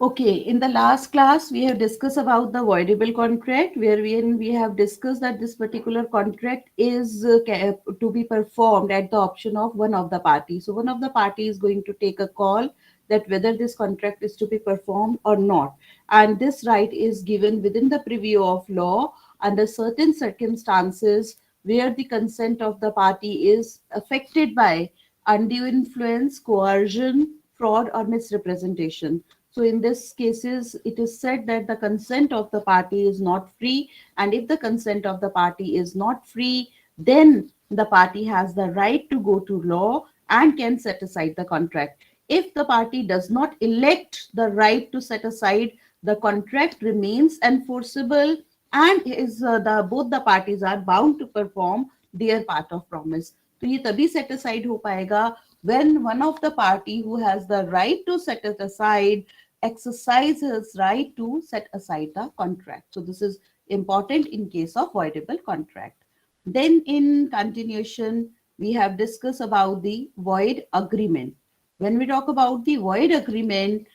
Okay, in the last class, we have discussed about the voidable contract, where we have discussed that this particular contract is to be performed at the option of one of the parties. So, one of the party is going to take a call that whether this contract is to be performed or not. And this right is given within the preview of law under certain circumstances where the consent of the party is affected by undue influence, coercion, fraud, or misrepresentation. So in this cases, it is said that the consent of the party is not free, and if the consent of the party is not free, then the party has the right to go to law and can set aside the contract. If the party does not elect the right to set aside, the contract remains enforceable and is the both the parties are bound to perform their part of promise. तो ये तभी set aside हो पाएगा when one of the party who has the right to set it aside exercise his right to set aside the contract. So this is important in case of voidable contract. Then in continuation, we have discussed about the void agreement. When we talk about the void agreement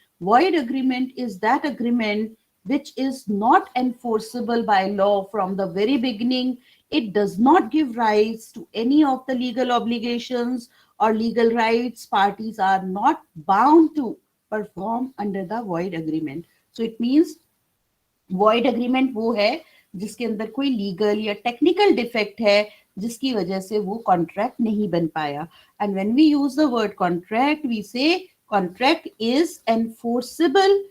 is that agreement which is not enforceable by law from the very beginning. It does not give rise to any of the legal obligations or legal rights. Parties are not bound to perform under the void agreement. So it means void agreement वो है जिसके अंदर कोई legal या technical defect है जिसकी वजह से वो कॉन्ट्रैक्ट नहीं बन पाया. And when we use the word contract we say contract is enforceable.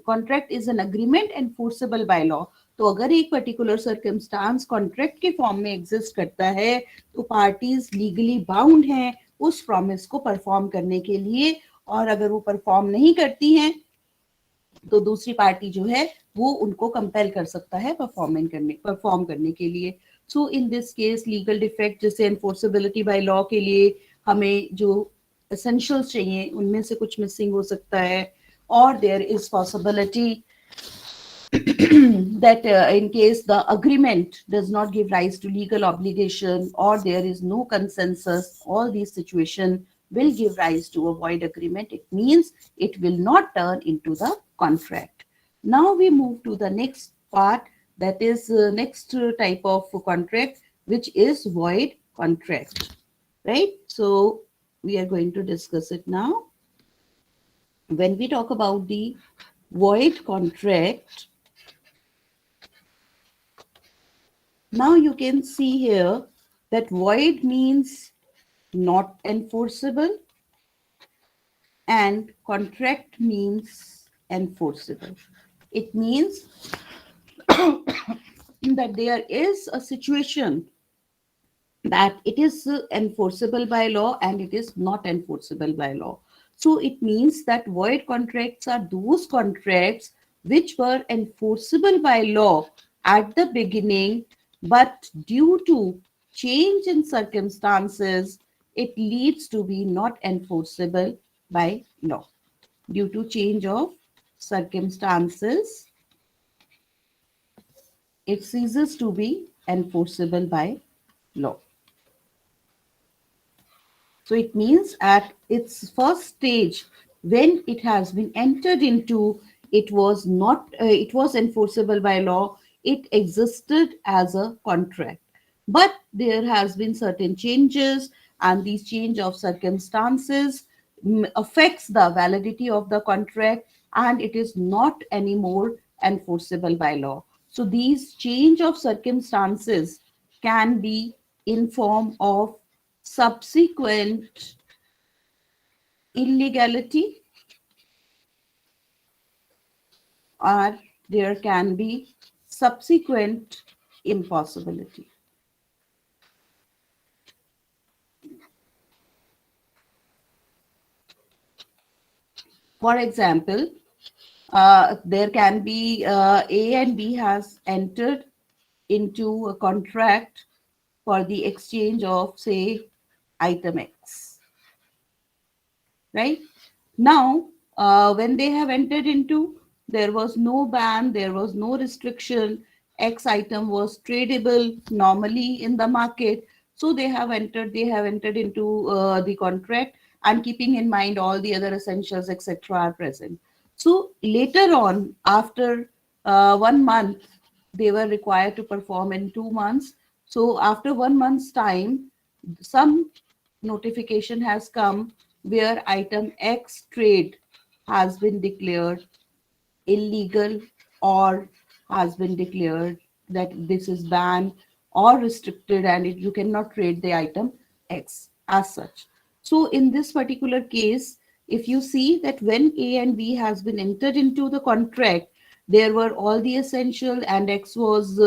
Contract is an agreement enforceable by law. तो अगर एक पर्टिकुलर सर्कमस्टांस कॉन्ट्रैक्ट के फॉर्म में एग्जिस्ट करता है तो पार्टीज लीगली बाउंड हैं उस प्रॉमिस को परफॉर्म करने के लिए, और अगर वो परफॉर्म नहीं करती हैं तो दूसरी पार्टी जो है वो उनको कंपेल कर सकता है परफॉर्म करने के लिए. So in this case legal defect जैसे एनफोर्सेबिलिटी बाय लॉ के लिए हमें जो एसेंशियल्स चाहिए उनमें से कुछ मिसिंग हो सकता है, और there is possibility that in case the agreement does not give rise to legal obligation or there is no consensus, all these situations will give rise to a void agreement. It means it will not turn into the contract. Now we move to the next part, that is next type of contract, which is void contract, right? So we are going to discuss it now. When we talk about the void contract, now you can see here that void means not enforceable and contract means enforceable. It means that there is a situation that it is enforceable by law and it is not enforceable by law. So it means that void contracts are those contracts which were enforceable by law at the beginning, but due to change in circumstances, it leads to be not enforceable by law. Due to change of circumstances, it ceases to be enforceable by law. So it means at its first stage, when it has been entered into, it was not, it was enforceable by law. It existed as a contract, but there has been certain changes, and these change of circumstances affects the validity of the contract, and it is not anymore enforceable by law. So these change of circumstances can be in form of subsequent illegality, or there can be subsequent impossibility. For example, there can be A and B has entered into a contract for the exchange of, say, item X, right? Now, when they have entered into, there was no ban, there was no restriction. X item was tradable normally in the market. So they have entered into the contract, and keeping in mind all the other essentials, etc., are present. So later on, after 1 month, they were required to perform in 2 months. So after 1 month's time, some notification has come where item X trade has been declared illegal or has been declared that this is banned or restricted, and you cannot trade the item X as such. So in this particular case, if you see that when A and B has been entered into the contract, there were all the essential and X was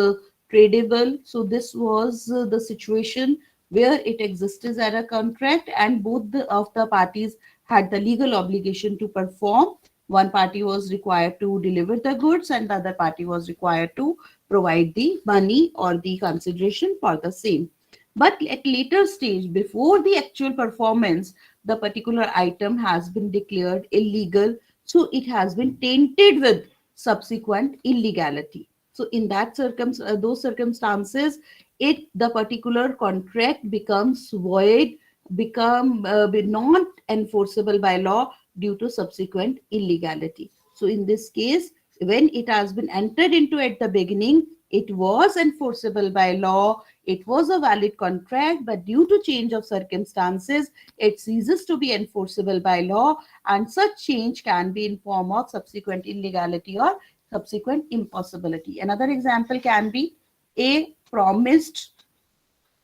tradable. So this was the situation where it existed as a contract, and both of the parties had the legal obligation to perform. One party was required to deliver the goods and the other party was required to provide the money or the consideration for the same. But at later stage, before the actual performance, the particular item has been declared illegal, so it has been tainted with subsequent illegality. So in that those circumstances, it the particular contract becomes void, become be not enforceable by law due to subsequent illegality. So in this case, when it has been entered into at the beginning, it was enforceable by law, it was a valid contract, but due to change of circumstances, it ceases to be enforceable by law, and such change can be in form of subsequent illegality or subsequent impossibility. Another example can be A promised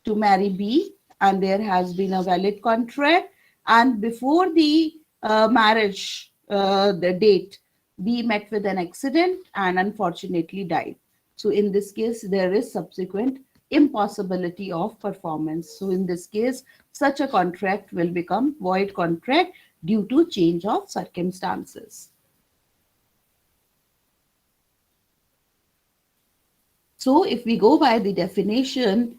to marry B, and there has been a valid contract, and before the marriage the date, B met with an accident and unfortunately died. So in this case, there is subsequent impossibility of performance. So in this case, such a contract will become void contract due to change of circumstances. So if we go by the definition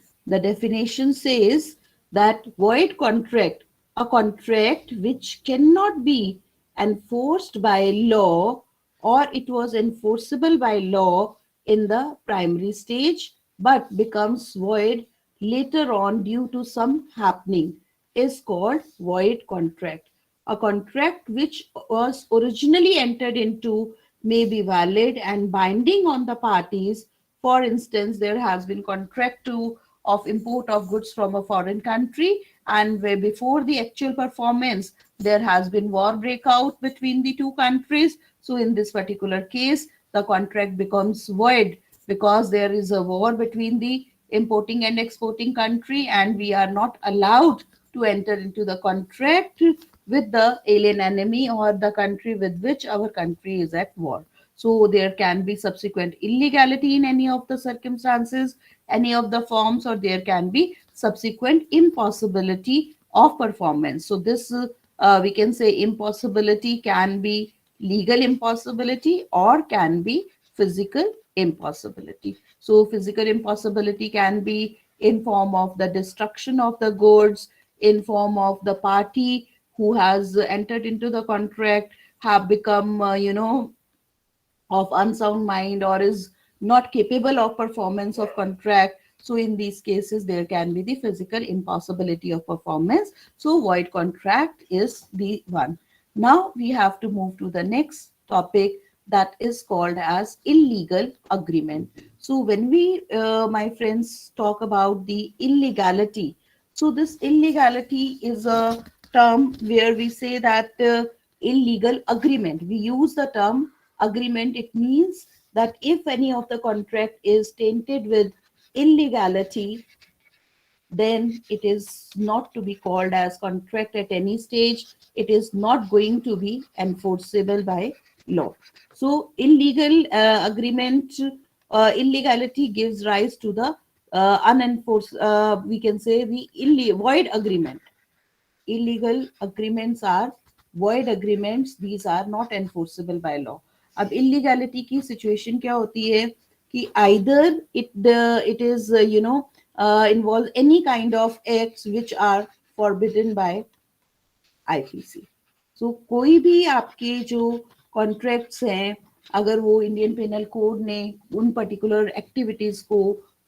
says that void contract, a contract which cannot be enforced by law, or it was enforceable by law in the primary stage but becomes void later on due to some happening, is called void contract. A contract which was originally entered into may be valid and binding on the parties. For instance, there has been contract to of import of goods from a foreign country, and where before the actual performance there has been war breakout between the two countries. So in this particular case, the contract becomes void because there is a war between the importing and exporting country, and we are not allowed to enter into the contract with the alien enemy or the country with which our country is at war. So there can be subsequent illegality in any of the circumstances, any of the forms, or there can be subsequent impossibility of performance. So this we can say impossibility can be legal impossibility or can be physical impossibility. So physical impossibility can be in form of the destruction of the goods, in form of the party who has entered into the contract have become of unsound mind or is not capable of performance of contract. So in these cases, there can be the physical impossibility of performance. So void contract is the one. Now we have to move to the next topic, that is called as illegal agreement. So when we, my friends, talk about the illegality, so this illegality is a term where we say that illegal agreement. We use the term agreement. It means that if any of the contract is tainted with illegality, then it is not to be called as contract at any stage. It is not going to be enforceable by law. So illegal agreement, illegality gives rise to the unenforced, we can say the void agreement. Illegal agreements are void agreements, these are not enforceable by law. अब illegality की situation क्या होती है कि either it is involve any kind of acts which are forbidden by IPC. So कोई भी आपके जो कॉन्ट्रैक्ट्स हैं, अगर वो इंडियन पेनल कोड ने उन पर्टिकुलर एक्टिविटीज को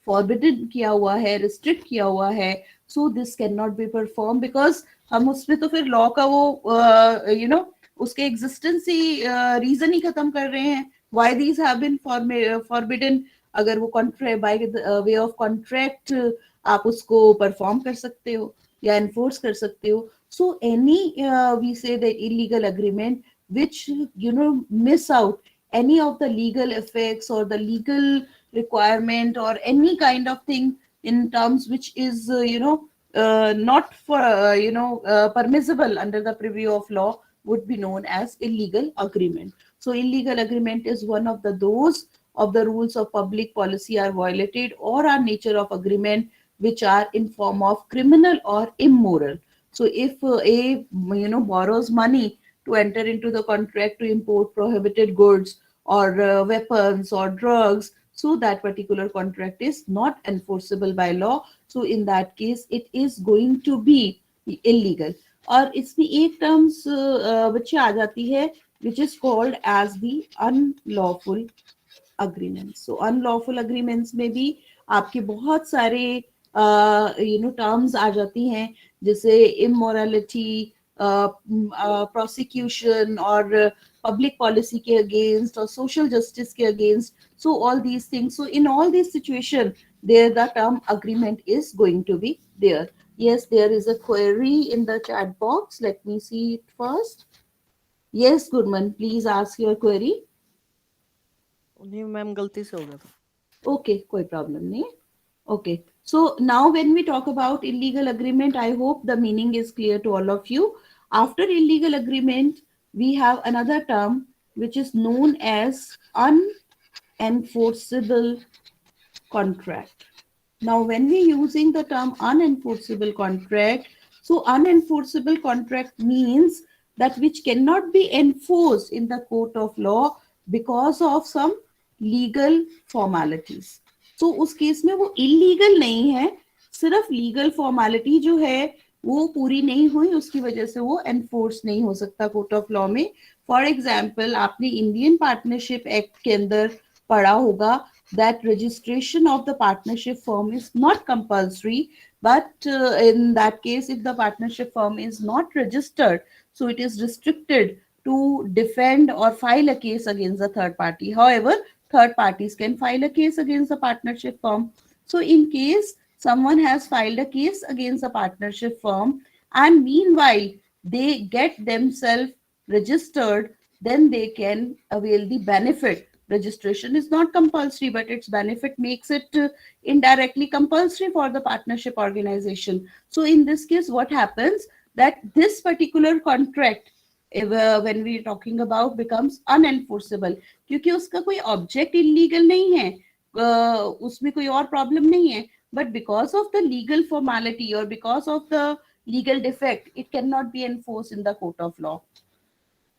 फॉरबिडन किया हुआ है, रिस्ट्रिक्ट किया हुआ है, so this can not be perform because हम उसमें तो फिर लॉ का वो उसके एग्जिस्टेंस ही रीजन ही खत्म कर रहे हैं. Why these have been forbidden? अगर वो contract by way of contract आप उसको परफॉर्म कर सकते हो या एनफोर्स कर सकते हो. So any we say the illegal agreement which miss out any of the legal effects or the legal requirement or any kind of thing in terms which is not for permissible under the purview of law would be known as illegal agreement. So illegal agreement is one of those of the rules of public policy are violated or are nature of agreement which are in form of criminal or immoral. So if a borrows money to enter into the contract to import prohibited goods or weapons or drugs, so that particular contract is not enforceable by law. So in that case it is going to be illegal. और इसमें एक terms बच्चे आ जाती है which is called as the unlawful agreements. So unlawful agreements में भी आपके बहुत सारे टर्म्स आ जाती हैं, जैसे immorality, prosecution और public policy के against or social justice के against. So all these things. So in all these situations, there the term agreement is going to be there. Yes, there is a query in the chat box. Let me see it first. Yes, Gurman, please ask your query. नहीं ma'am गलती से हो गया था. Okay, कोई problem नहीं. Okay, so now when we talk about illegal agreement, I hope the meaning is clear to all of you. After illegal agreement, we have another term which is known as unenforceable contract. Now, when we're using the term unenforceable contract, so unenforceable contract means that which cannot be enforced in the court of law because of some legal formalities. So उस case में वो illegal नहीं है, सिर्फ legal formality जो है वो पूरी नहीं हुई, उसकी वजह से वो enforce नहीं हो सकता कोर्ट ऑफ लॉ में. फॉर एग्जाम्पल, आपने इंडियन पार्टनरशिप एक्ट के अंदर पढ़ा होगा that registration of the partnership firm is not compulsory, but in that case if the partnership firm is not registered, so it is restricted to defend or file a case against the third party. However, third parties can file a case against the partnership firm. So in case someone has filed a case against a partnership firm and meanwhile they get themselves registered, then they can avail the benefit. Registration is not compulsory, but its benefit makes it indirectly compulsory for the partnership organization. So in this case, what happens that this particular contract, when we are talking about, becomes unenforceable क्योंकि उसका कोई object illegal नहीं है, उसमें कोई और problem नहीं है, but because of the legal formality or because of the legal defect, it cannot be enforced in the court of law.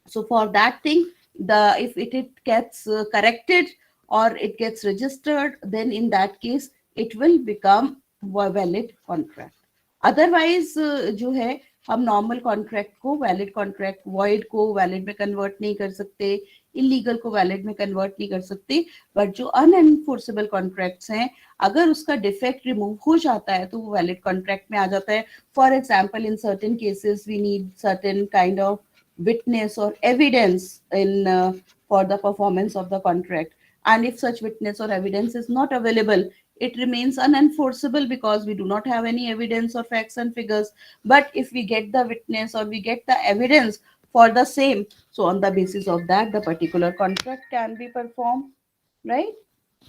So for that thing, if it gets corrected or it gets registered, then in that case it will become a valid contract. Otherwise जो है हम normal contract को valid contract, void को valid में convert नहीं कर सकते, illegal को वैलिड में कन्वर्ट नहीं कर सकते. बट जो अनएनफोर्सेबल कॉन्ट्रैक्ट्स हैं, अगर उसका डिफेक्ट रिमूव हो जाता है तो वो वैलिड कॉन्ट्रैक्ट में आ जाता है. For example, in certain cases we need certain kind of witness or evidence in for the performance of the contract, and if such witness or evidence is not available, it remains unenforceable because we do not have any evidence or facts and figures. But if we get the witness or we get the evidence for the same, so on the basis of that the particular contract can be performed, right?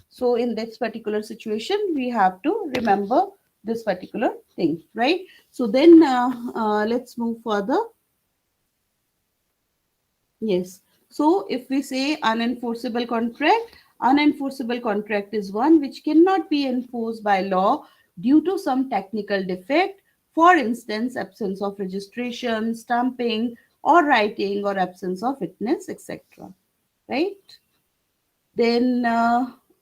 So in this particular situation we have to remember this particular thing, right? So then let's move further. Yes. So if we say unenforceable contract is one which cannot be enforced by law due to some technical defect, for instance, absence of registration, stamping, or writing, or absence of witness, etc. Right? Then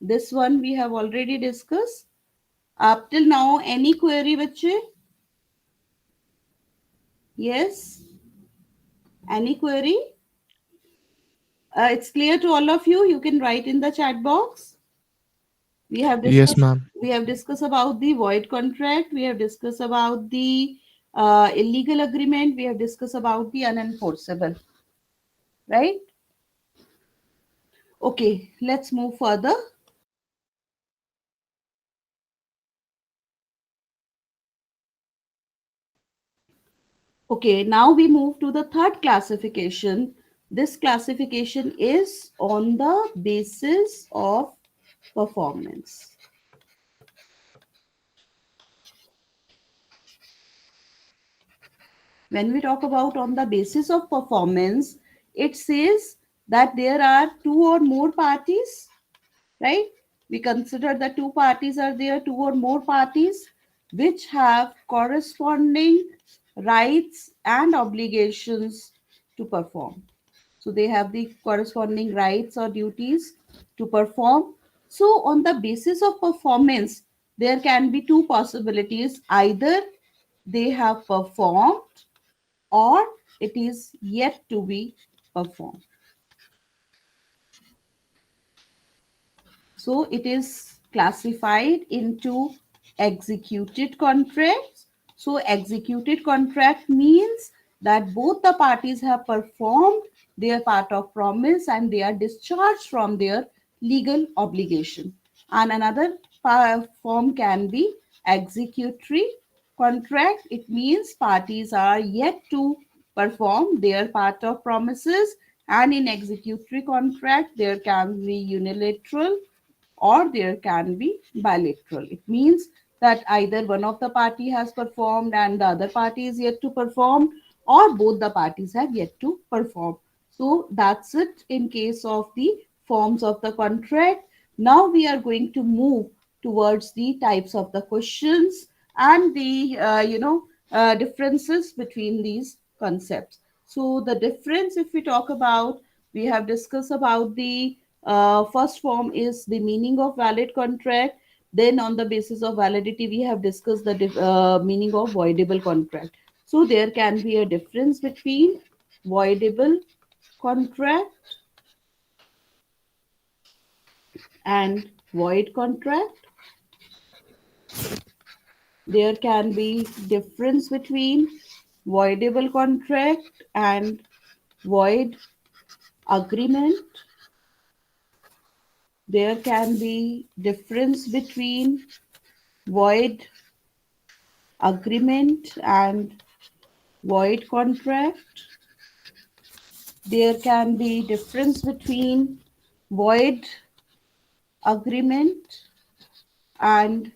this one we have already discussed. Up till now, any query, bache? Yes? Any query? It's clear to all of you. You can write in the chat box. We have Yes, discussed. ma'am. We have discussed about the void contract. We have discussed about the illegal agreement. We have discussed about the unenforceable. right? Okay, let's move further. Okay, now we move to the third classification. This classification is on the basis of performance. When we talk about on the basis of performance, it says that there are two or more parties, right? We consider the two parties are there, two or more parties which have corresponding rights and obligations to perform. So they have the corresponding rights or duties to perform. So on the basis of performance, there can be two possibilities. Either they have performed or it is yet to be performed. So it is classified into executed contracts. So executed contract means that both the parties have performed their part of promise and they are discharged from their legal obligation. And another form can be executory contract. It means parties are yet to perform their part of promises, and in executory contract there can be unilateral or there can be bilateral. It means that either one of the party has performed and the other party is yet to perform, or both the parties have yet to perform. So that's it in case of the forms of the contract. Now we are going to move towards the types of the questions and the differences between these concepts. So the difference, if we talk about, we have discussed about the first form is the meaning of valid contract. Then on the basis of validity, we have discussed the meaning of voidable contract. So there can be a difference between voidable contract and void contract. There can be difference between voidable contract and void agreement. There can be difference between void agreement and void contract. There can be difference between void agreement and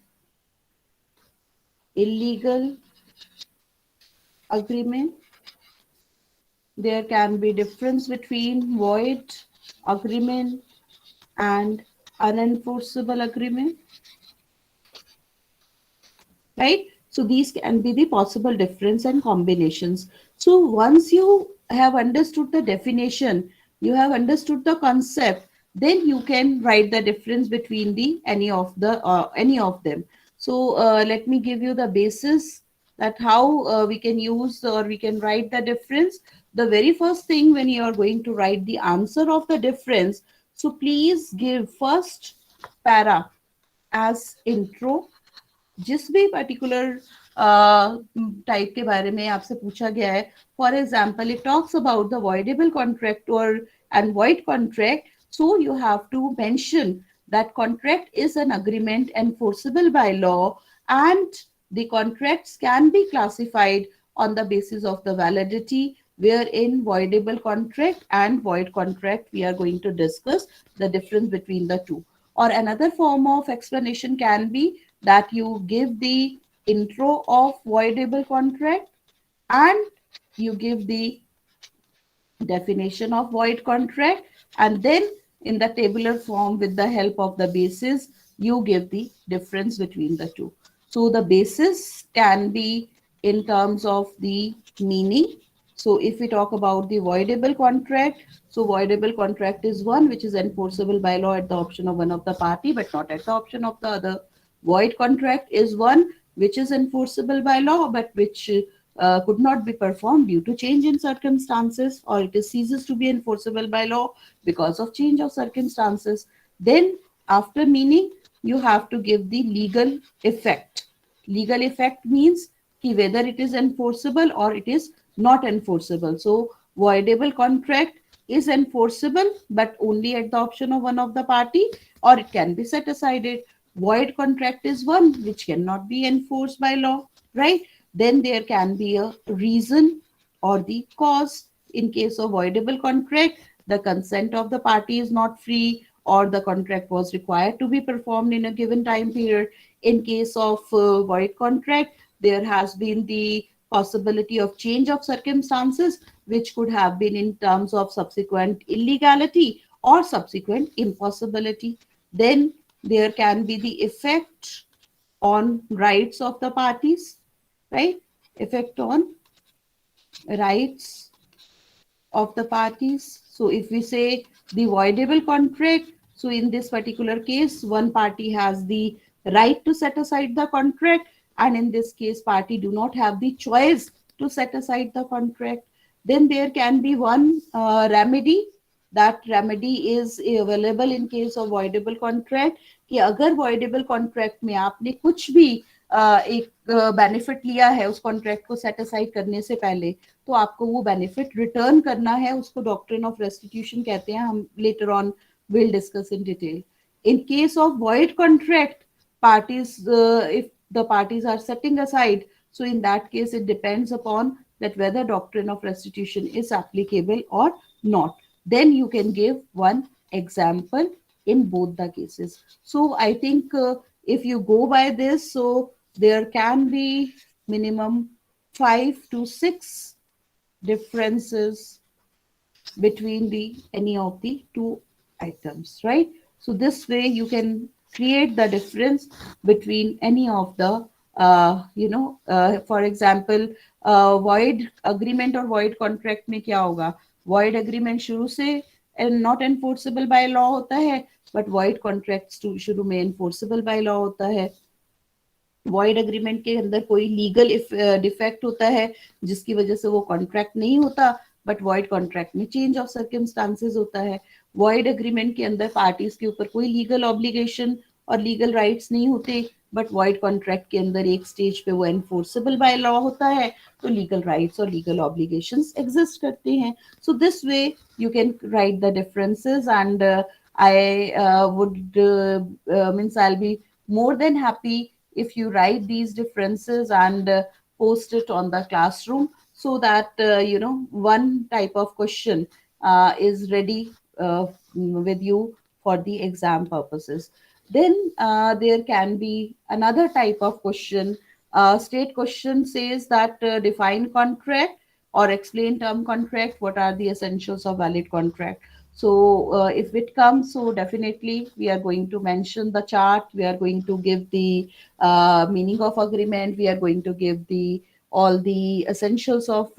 illegal agreement. There can be difference between void agreement and unenforceable agreement, right? So these can be the possible difference and combinations. So once you have understood the definition, you have understood the concept, then you can write the difference between the any of them. So let me give you the basis that how we can use or we can write the difference. The very first thing when you are going to write the answer of the difference, so please give first para as intro. जिस भी particular type के बारे में आपसे पूछा गया है, for example it talks about the voidable contract और and void contract, so you have to mention that contract is an agreement enforceable by law, and the contracts can be classified on the basis of the validity, wherein voidable contract and void contract we are going to discuss the difference between the two. Or another form of explanation can be that you give the intro of voidable contract and you give the definition of void contract, and then in the tabular form with the help of the basis you give the difference between the two. So the basis can be in terms of the meaning. So if we talk about the voidable contract, so voidable contract is one which is enforceable by law at the option of one of the party but not at the option of the other. Void contract is one which is enforceable by law but which could not be performed due to change in circumstances, or it ceases to be enforceable by law because of change of circumstances. Then after meaning, you have to give the legal effect. Legal effect means ki whether it is enforceable or it is not enforceable. So voidable contract is enforceable, but only at the option of one of the party, or it can be set aside. Void contract is one which cannot be enforced by law, right? Then there can be a reason or the cause. In case of voidable contract, the consent of the party is not free, or the contract was required to be performed in a given time period. In case of void contract, there has been the possibility of change of circumstances, which could have been in terms of subsequent illegality or subsequent impossibility. Then there can be the effect on rights of the parties, right? Effect on rights of the parties. So if we say the voidable contract, so in this particular case, one party has the right to set aside the contract, and in this case, party do not have the choice to set aside the contract. Then there can be one remedy. That remedy is available in case of voidable contract, कि अगर voidable contract में आपने कुछ भी एक benefit लिया है उस कॉन्ट्रैक्ट को सेट असाइड करने से पहले, तो आपको वो बेनिफिट रिटर्न करना है. उसको डॉक्ट्रिन ऑफ रेस्टिट्यूशन कहते हैं. हम later on will discuss in detail. In case of void contract, parties if the parties are setting aside, so in that case it depends upon that whether doctrine of restitution is applicable or not. Then you can give one example in both the cases. So I think if you go by this, so there can be minimum 5 to 6 differences between the any of the two items, right? So this way you can create the difference between any of the for example, void agreement और void contract में क्या होगा? Void agreement शुरू से not enforceable by law होता है, but void contracts शुरू में enforceable by law होता है. वॉइड एग्रीमेंट के अंदर कोई लीगल डिफेक्ट होता है जिसकी वजह से वो कॉन्ट्रैक्ट नहीं होता, बट वॉइड कॉन्ट्रैक्ट में चेंज ऑफ सर्कमस्टांसेस होता है. वॉइड एग्रीमेंट के अंदर पार्टीज के ऊपर कोई लीगल ऑब्लिगेशन और लीगल राइट्स नहीं होते, बट वॉइड कॉन्ट्रैक्ट के अंदर एक स्टेज पे वो एनफोर्सेबल बाय लॉ होता है, तो लीगल राइट्स और लीगल ऑब्लिगेशंस एग्जिस्ट करते हैं. So this way you can write the differences, and I would means I will be more than happy if you write these differences and post it on the classroom, so that one type of question is ready with you for the exam purposes. Then there can be another type of question. State question says that define contract or explain term contract. What are the essentials of valid contract? So if it comes, so definitely we are going to mention the chart, we are going to give the meaning of agreement, we are going to give the all the essentials of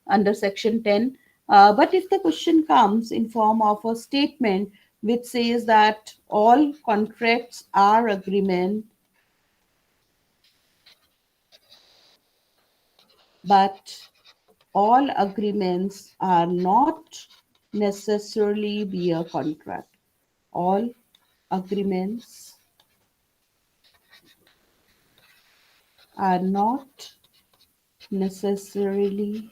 under section 10. But if the question comes in form of a statement which says that all contracts are agreement, but all agreements are not necessarily be a contract. All agreements are not necessarily,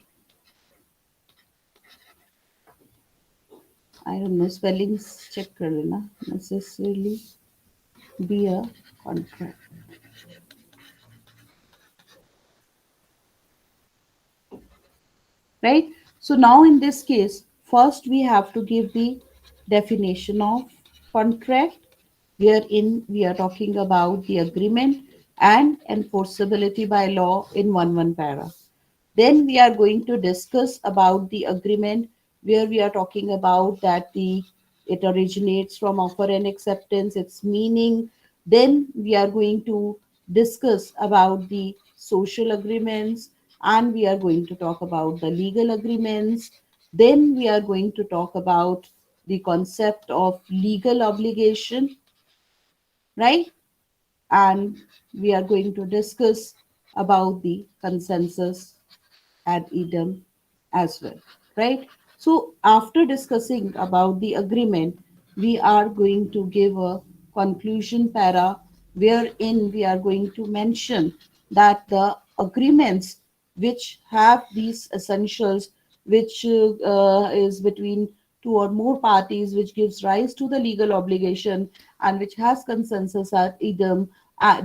I don't know, spellings check कर लेना, necessarily be a contract. Right? So now in this case, first we have to give the definition of contract, wherein we are talking about the agreement and enforceability by law in one para. Then we are going to discuss about the agreement, where we are talking about that it originates from offer and acceptance, its meaning. Then we are going to discuss about the social agreements, and we are going to talk about the legal agreements. Then we are going to talk about the concept of legal obligation, right? And we are going to discuss about the consensus ad idem as well, right? So after discussing about the agreement, we are going to give a conclusion para, wherein we are going to mention that the agreements which have these essentials, which is between two or more parties which gives rise to the legal obligation and which has consensus at idem,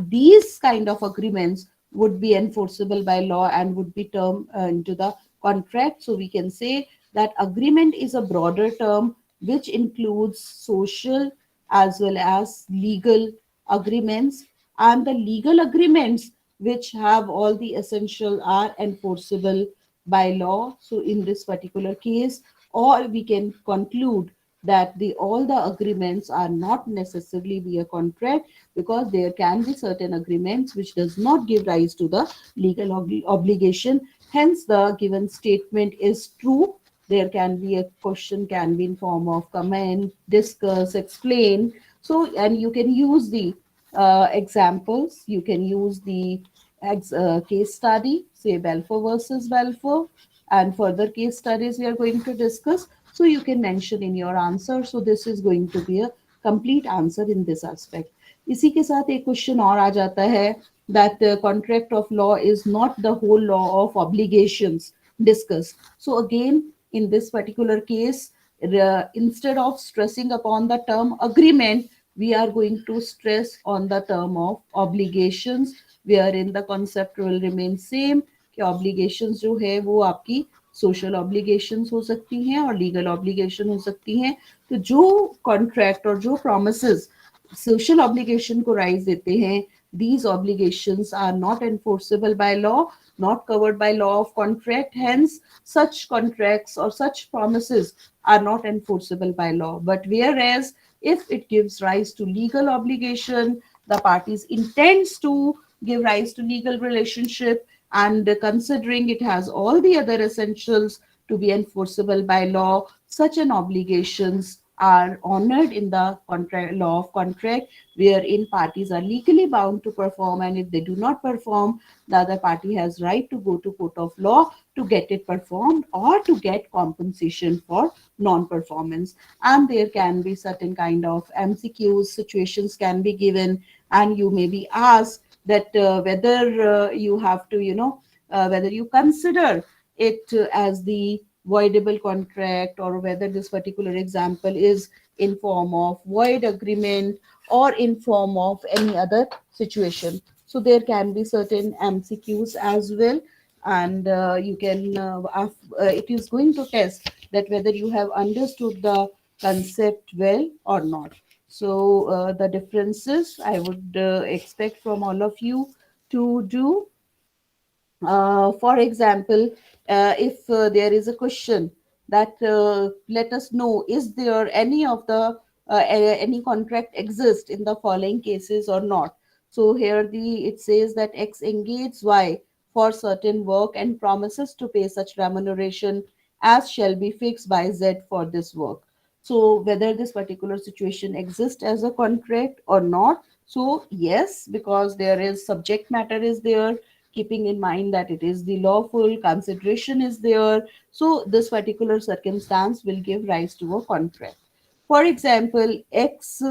these kind of agreements would be enforceable by law and would be termed into the contract. So we can say that agreement is a broader term which includes social as well as legal agreements, and the legal agreements which have all the essential are enforceable by law. So in this particular case, or we can conclude that the all the agreements are not necessarily be a contract, because there can be certain agreements which does not give rise to the legal obligation. Hence the given statement is true. There can be a question, can be in form of comment, discuss, explain. So and you can use the examples, you can use the case study, say Balfour versus Balfour, and further case studies we are going to discuss. So you can mention in your answer. So this is going to be a complete answer in this aspect. इसी के साथ एक question और आ जाता है that contract of law is not the whole law of obligations discussed. So again, in this particular case, instead of stressing upon the term agreement, we are going to stress on the term of obligations, wherein the concept will remain same कि obligations जो है वो आपकी social obligations हो सकती हैं और legal obligation हो सकती हैं. तो जो कॉन्ट्रैक्ट और जो प्रोमिसेस सोशल ऑब्लिगेशन को राइज देते हैं, these obligations are not enforceable by law, not covered by law of contract. Hence, such contracts or such promises are not enforceable by law. But whereas if it gives rise to legal obligation, the parties intends to give rise to legal relationship, and considering it has all the other essentials to be enforceable by law, such an obligations are honored in the contract law of contract, wherein parties are legally bound to perform, and if they do not perform, the other party has right to go to court of law to get it performed or to get compensation for non-performance. And there can be certain kind of MCQs situations can be given, and you may be asked that whether you have to, whether you consider it as the voidable contract, or whether this particular example is in form of void agreement or in form of any other situation. So there can be certain MCQs as well, and you can it is going to test that whether you have understood the concept well or not. So the differences I would expect from all of you to do. For example, if there is a question that let us know, is there any of the any contract exist in the following cases or not? So here it says that X engages Y for certain work and promises to pay such remuneration as shall be fixed by Z for this work. So whether this particular situation exists as a contract or not. So yes, because there is subject matter is there, keeping in mind that it is the lawful consideration is there. So this particular circumstance will give rise to a contract. For example, X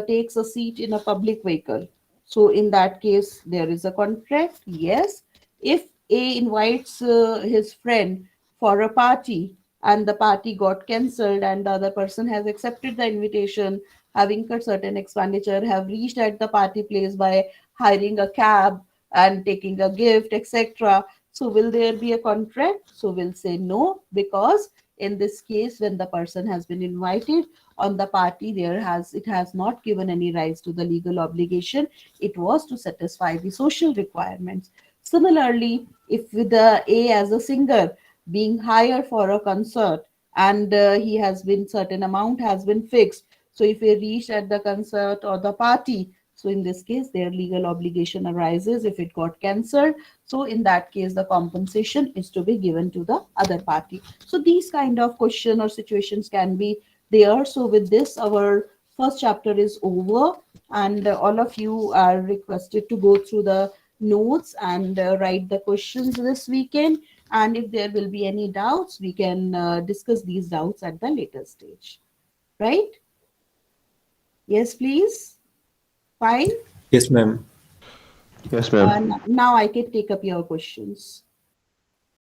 takes a seat in a public vehicle. So in that case, there is a contract. Yes. If A invites his friend for a party and the party got cancelled and the other person has accepted the invitation, having cut certain expenditure, have reached at the party place by hiring a cab and taking a gift, etc. So will there be a contract? So we'll say no, because in this case, when the person has been invited on the party, it has not given any rise to the legal obligation. It was to satisfy the social requirements. Similarly, if with the A as a singer being hired for a concert, and he has been certain amount has been fixed, so if he reached at the concert or the party, so in this case, their legal obligation arises if it got cancelled. So in that case, the compensation is to be given to the other party. So these kind of question or situations can be there. So with this, our first chapter is over, and all of you are requested to go through the notes and write the questions this weekend. And if there will be any doubts, we can discuss these doubts at the later stage. Right? Yes, please. Fine. Yes, ma'am. Yes, ma'am. Now I can take up your questions.